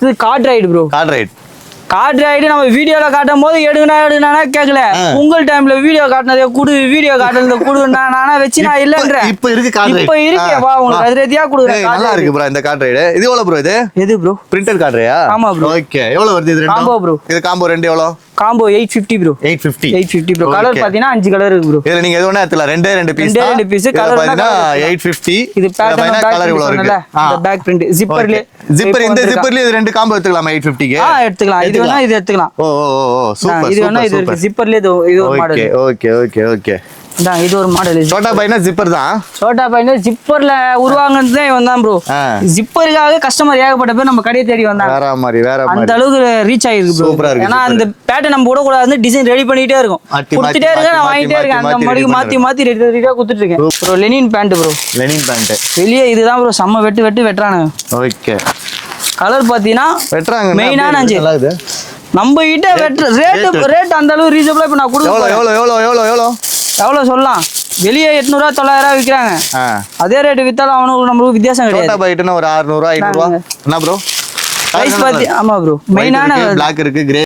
இது card ride bro. Card ride நம்ம வீடியோல காட்டும் போது எடுங்கனா கேட்கல. உங்கள் டைம்ல வீடியோ காட்டினதே குடு, வீடியோ காட்டுறத குடுனா நானா வச்சு நான் இல்லன்றேன். இப்போ இருக்கு கார்ட் ரைடு. இப்போ இருக்கேப்பா உங்களுக்கு அதிரதியா குடுக்குறேன். நல்லா இருக்கு ப்ரோ இந்த கார்ட் ரைடு. இது எவ்வளவு ப்ரோ இது? எது ப்ரோ? Printed card ரைடா? ஆமா ப்ரோ. ஓகே. எவ்வளவு வருது இது ரெண்டும்? Combo bro. இது காம்போ ரெண்டு எவ்வளவு? Combo 850 bro. 850 ப்ரோ. கலர் பாத்தீனா 5 கலர் இருக்கு ப்ரோ. இதுல நீங்க எது வேணா எடுத்துக்கலாம். ரெண்டு பீஸ் தான். ரெண்டு பீஸ் கலர் பாத்தீனா 850. இது பேட்டர்ன் கலர் இவ்வளவு இருக்கு. இந்த பேக் பிரிண்ட் ஜிப்பர்ல ஜிப்பர் இந்த ஜிப்பர்ல இது ரெண்டு காம்போ எடுத்துக்கலாமா 850 க்கு? எடுத்துக்கலாம். இது வேணா இது எடுத்துக்கலாம். ஓ சூப்பர். இது வேணா இது இருக்கு. ஜிப்பர்ல இது ஒரு மாடல். ஓகே. இதான் இது ஒரு மாடல். சோட்டா பைனா ஜிப்பர் தான். சோட்டா பைனா ஜிப்பர்ல உருவாங்குனதே வந்தான் ப்ரோ. ஜிப்பருக்காக கஸ்டமர் ஏகப்பட்ட பேர் நம்ம கடையை தேடி வந்தாங்க. வேற மாதிரி அந்த அளவுக்கு ரீச் ஆயிருக்கு ப்ரோ. சூப்பரா இருக்கு. ஏன்னா அந்த பேட்டர்ன் நம்ம கூட கூடாது, டிசைன் ரெடி பண்ணிட்டே இருக்கும். கொடுத்துட்டே இருக்கேன், நான் வாங்கிட்டே இருக்கேன். அந்த மாதிரி மாத்தி ரெடியா கொடுத்துட்டு இருக்கேன் bro. Linen pant bro. Linen pant வெளியே இதுதான் ப்ரோ. செம்ம வெட்டுறானுங்க. ஓகே. கலர் பாத்தீங்கன்னா வெட்டுறாங்க. மெயினான அஞ்சு நம்ம கிட்ட ரேட் அந்த அளவு ரீசனபிளா இப்ப நான் கொடுக்குறேன். எவ்வளவு சொல்லலாம்? வெளியே 800 900 விற்கிறாங்க. அதே ரேட் வித்தாலும் அவனுக்கு நம்மளுக்கு வித்தியாசம் கிடையாது. ஒரு 600 500 என்ன ப்ரோ? ஆமா ப்ரோ. மெயினான பிளாக் இருக்கு, கிரே